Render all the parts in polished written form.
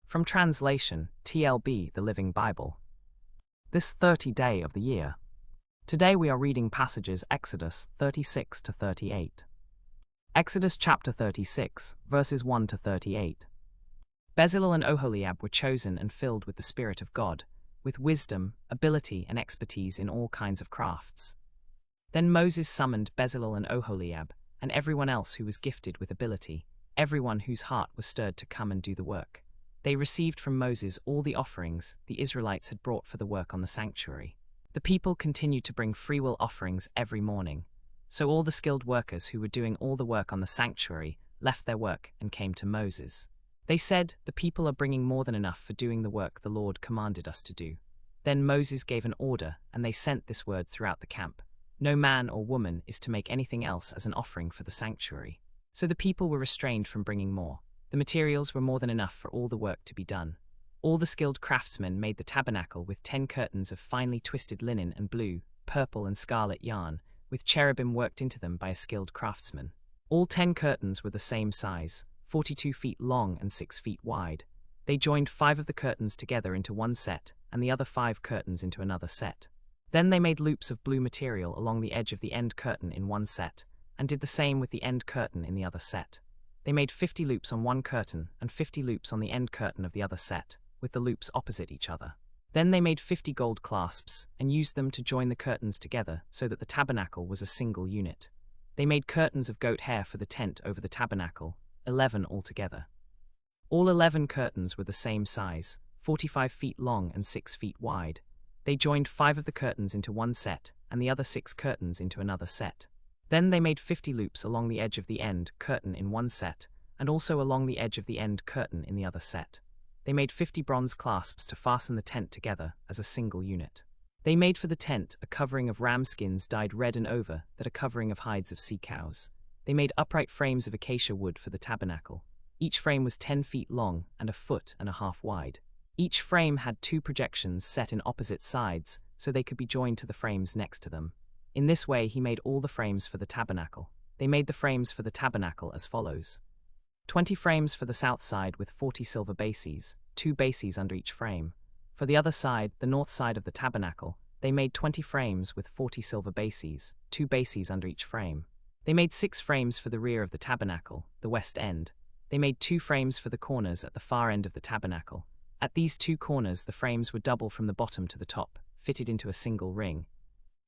From translation, TLB, the Living Bible. This 30th day of the year. Today we are reading passages Exodus 36 to 38. Exodus chapter 36, verses 1 to 38. Bezalel and Oholiab were chosen and filled with the Spirit of God, with wisdom, ability, and expertise in all kinds of crafts. Then Moses summoned Bezalel and Oholiab, and everyone else who was gifted with ability, everyone whose heart was stirred to come and do the work. They received from Moses all the offerings the Israelites had brought for the work on the sanctuary. The people continued to bring freewill offerings every morning. So all the skilled workers who were doing all the work on the sanctuary left their work and came to Moses. They said, "The people are bringing more than enough for doing the work the Lord commanded us to do." Then Moses gave an order, and they sent this word throughout the camp: "No man or woman is to make anything else as an offering for the sanctuary." So the people were restrained from bringing more. The materials were more than enough for all the work to be done. All the skilled craftsmen made the tabernacle with 10 curtains of finely twisted linen and blue, purple, and scarlet yarn, with cherubim worked into them by a skilled craftsman. All 10 curtains were the same size, 42 feet long and 6 feet wide. They joined 5 of the curtains together into one set, and the other 5 curtains into another set. Then they made loops of blue material along the edge of the end curtain in one set, and did the same with the end curtain in the other set. They made 50 loops on one curtain and 50 loops on the end curtain of the other set, with the loops opposite each other. Then they made 50 gold clasps and used them to join the curtains together so that the tabernacle was a single unit. They made curtains of goat hair for the tent over the tabernacle, 11 altogether. All 11 curtains were the same size, 45 feet long and 6 feet wide. They joined 5 of the curtains into one set and the other 6 curtains into another set. Then they made 50 loops along the edge of the end curtain in one set, and also along the edge of the end curtain in the other set. They made 50 bronze clasps to fasten the tent together as a single unit. They made for the tent a covering of ram skins dyed red and over that a covering of hides of sea cows. They made upright frames of acacia wood for the tabernacle. Each frame was 10 feet long and 1.5 feet wide. Each frame had 2 projections set in opposite sides so they could be joined to the frames next to them. In this way he made all the frames for the tabernacle. They made the frames for the tabernacle as follows: 20 frames for the south side with 40 silver bases, 2 bases under each frame. For the other side, the north side of the tabernacle, they made 20 frames with 40 silver bases, 2 bases under each frame. They made 6 frames for the rear of the tabernacle, the west end. They made 2 frames for the corners at the far end of the tabernacle. At these 2 corners the frames were double from the bottom to the top, fitted into a single ring.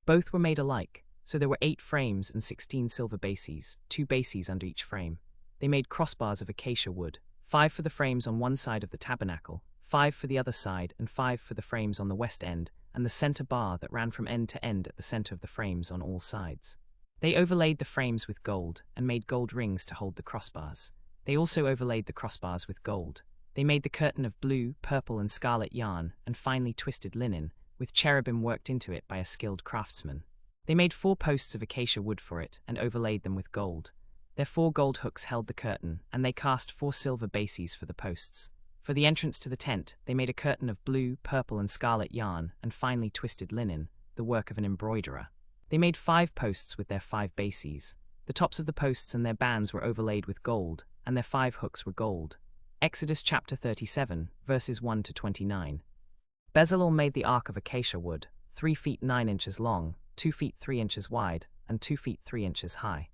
Both were made alike, so there were 8 frames and 16 silver bases, 2 bases under each frame. They made crossbars of acacia wood, 5 for the frames on one side of the tabernacle, 5 for the other side, and 5 for the frames on the west end, and the center bar that ran from end to end at the center of the frames on all sides. They overlaid the frames with gold, and made gold rings to hold the crossbars. They also overlaid the crossbars with gold. They made the curtain of blue, purple, and scarlet yarn, and finely twisted linen, with cherubim worked into it by a skilled craftsman. They made 4 posts of acacia wood for it, and overlaid them with gold. Their 4 gold hooks held the curtain, and they cast 4 silver bases for the posts. For the entrance to the tent, they made a curtain of blue, purple, and scarlet yarn, and finely twisted linen, the work of an embroiderer. They made 5 posts with their 5 bases. The tops of the posts and their bands were overlaid with gold, and their 5 hooks were gold. Exodus chapter 37, verses 1 to 29. Bezalel made the ark of acacia wood, 3 feet 9 inches long, 2 feet 3 inches wide, and 2 feet 3 inches high.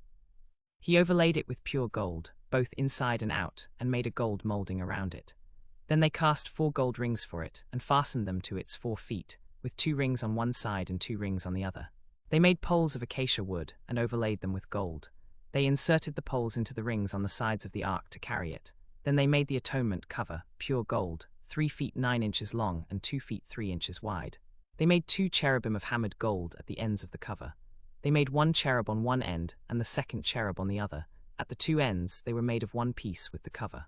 He overlaid it with pure gold, both inside and out, and made a gold molding around it. Then they cast 4 gold rings for it, and fastened them to its 4 feet, with 2 rings on one side and 2 rings on the other. They made poles of acacia wood, and overlaid them with gold. They inserted the poles into the rings on the sides of the ark to carry it. Then they made the atonement cover, pure gold, 3 feet 9 inches long and 2 feet 3 inches wide. They made 2 cherubim of hammered gold at the ends of the cover. They made 1 cherub on one end and the second cherub on the other. At the 2 ends they were made of one piece with the cover.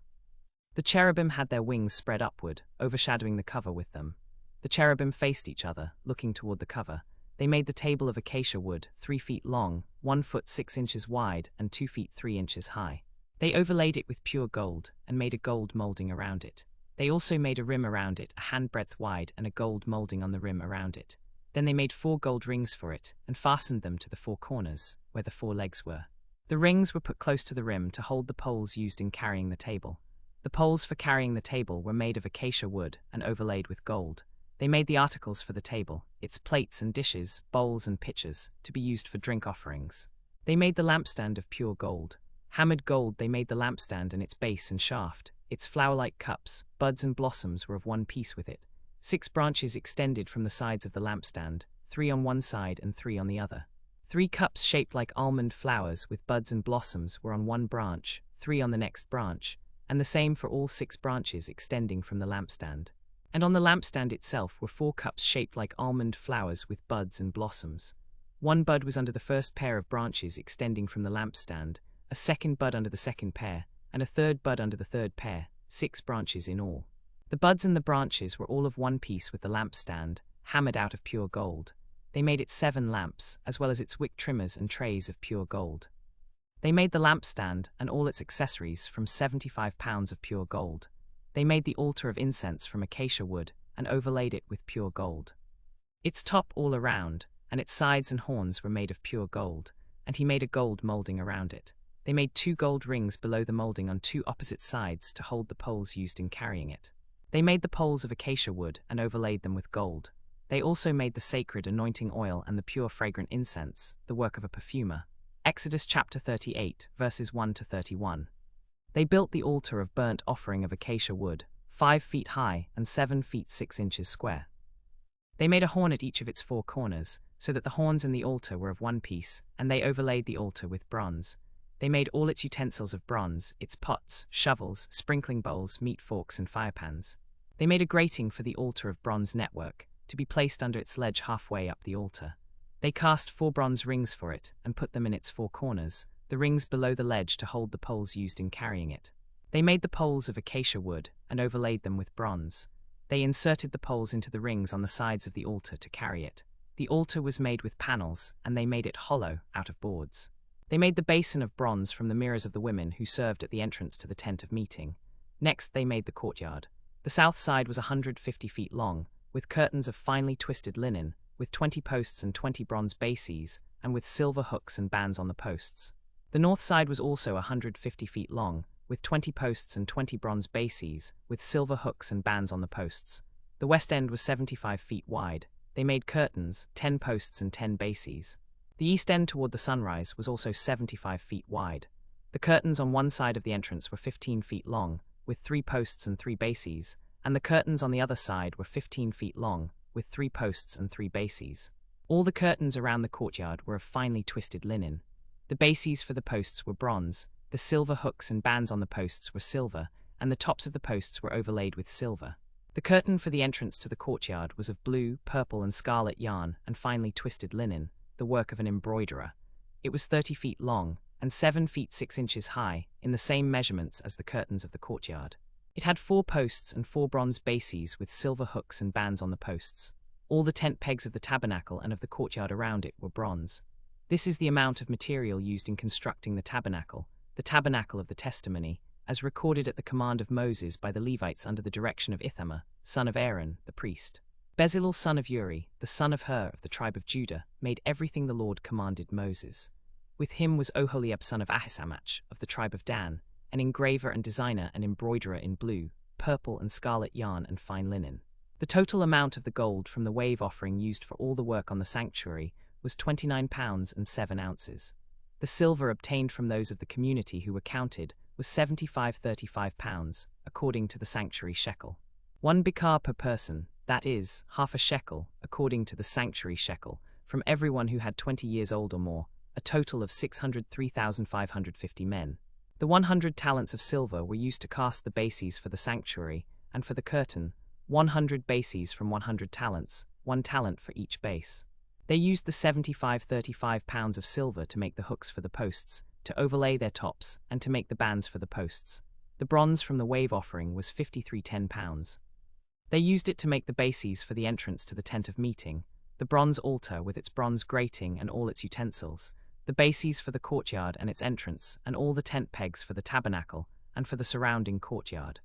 The cherubim had their wings spread upward, overshadowing the cover with them. The cherubim faced each other, looking toward the cover. They made the table of acacia wood, 3 feet long, 1 foot 6 inches wide, and 2 feet 3 inches high. They overlaid it with pure gold, and made a gold molding around it. They also made a rim around it, a handbreadth wide, and a gold molding on the rim around it. Then they made 4 gold rings for it, and fastened them to the 4 corners, where the 4 legs were. The rings were put close to the rim to hold the poles used in carrying the table. The poles for carrying the table were made of acacia wood and overlaid with gold. They made the articles for the table, its plates and dishes, bowls and pitchers, to be used for drink offerings. They made the lampstand of pure gold. Hammered gold they made the lampstand and its base and shaft. Its flower-like cups, buds and blossoms were of one piece with it. 6 branches extended from the sides of the lampstand, 3 on one side and 3 on the other. 3 cups shaped like almond flowers with buds and blossoms were on one branch, 3 on the next branch, and the same for all 6 branches extending from the lampstand. And on the lampstand itself were 4 cups shaped like almond flowers with buds and blossoms. 1 bud was under the first pair of branches extending from the lampstand, a second bud under the second pair, and a third bud under the third pair, 6 branches in all. The buds and the branches were all of one piece with the lampstand, hammered out of pure gold. They made it 7 lamps, as well as its wick trimmers and trays of pure gold. They made the lampstand and all its accessories from 75 pounds of pure gold. They made the altar of incense from acacia wood and overlaid it with pure gold. Its top all around, and its sides and horns were made of pure gold, and he made a gold molding around it. They made 2 gold rings below the molding on 2 opposite sides to hold the poles used in carrying it. They made the poles of acacia wood and overlaid them with gold. They also made the sacred anointing oil and the pure fragrant incense, the work of a perfumer. Exodus chapter 38, verses 1 to 31. They built the altar of burnt offering of acacia wood, 5 feet high and 7 feet 6 inches square. They made a horn at each of its 4 corners, so that the horns and the altar were of one piece, and they overlaid the altar with bronze. They made all its utensils of bronze, its pots, shovels, sprinkling bowls, meat forks, and firepans. They made a grating for the altar of bronze network, to be placed under its ledge halfway up the altar. They cast 4 bronze rings for it, and put them in its 4 corners, the rings below the ledge to hold the poles used in carrying it. They made the poles of acacia wood, and overlaid them with bronze. They inserted the poles into the rings on the sides of the altar to carry it. The altar was made with panels, and they made it hollow out of boards. They made the basin of bronze from the mirrors of the women who served at the entrance to the tent of meeting. Next they made the courtyard. The south side was 150 feet long, with curtains of finely twisted linen, with 20 posts and 20 bronze bases, and with silver hooks and bands on the posts. The north side was also 150 feet long, with 20 posts and 20 bronze bases, with silver hooks and bands on the posts. The west end was 75 feet wide. They made curtains, 10 posts and 10 bases. The east end toward the sunrise was also 75 feet wide. The curtains on one side of the entrance were 15 feet long, with 3 posts and 3 bases, and the curtains on the other side were 15 feet long, with 3 posts and 3 bases. All the curtains around the courtyard were of finely twisted linen. The bases for the posts were bronze, the silver hooks and bands on the posts were silver, and the tops of the posts were overlaid with silver. The curtain for the entrance to the courtyard was of blue, purple, and scarlet yarn and finely twisted linen, the work of an embroiderer. It was 30 feet long, and 7 feet 6 inches high, in the same measurements as the curtains of the courtyard. It had 4 posts and 4 bronze bases with silver hooks and bands on the posts. All the tent pegs of the tabernacle and of the courtyard around it were bronze. This is the amount of material used in constructing the tabernacle of the testimony, as recorded at the command of Moses by the Levites under the direction of Ithamar, son of Aaron, the priest. Bezalel son of Uri, the son of Hur of the tribe of Judah, made everything the Lord commanded Moses. With him was Oholiab son of Ahisamach of the tribe of Dan, an engraver and designer and embroiderer in blue, purple and scarlet yarn and fine linen. The total amount of the gold from the wave offering used for all the work on the sanctuary was 29 pounds and 7 ounces. The silver obtained from those of the community who were counted was 75.35 pounds, according to the sanctuary shekel. 1 bikar per person, that is, half a shekel, according to the sanctuary shekel, from everyone who had 20 years old or more, a total of 603,550 men. The 100 talents of silver were used to cast the bases for the sanctuary, and for the curtain, 100 bases from 100 talents, 1 talent for each base. They used the 75.35 pounds of silver to make the hooks for the posts, to overlay their tops, and to make the bands for the posts. The bronze from the wave offering was 53.10 pounds. They used it to make the bases for the entrance to the tent of meeting, the bronze altar with its bronze grating and all its utensils, the bases for the courtyard and its entrance, and all the tent pegs for the tabernacle and for the surrounding courtyard.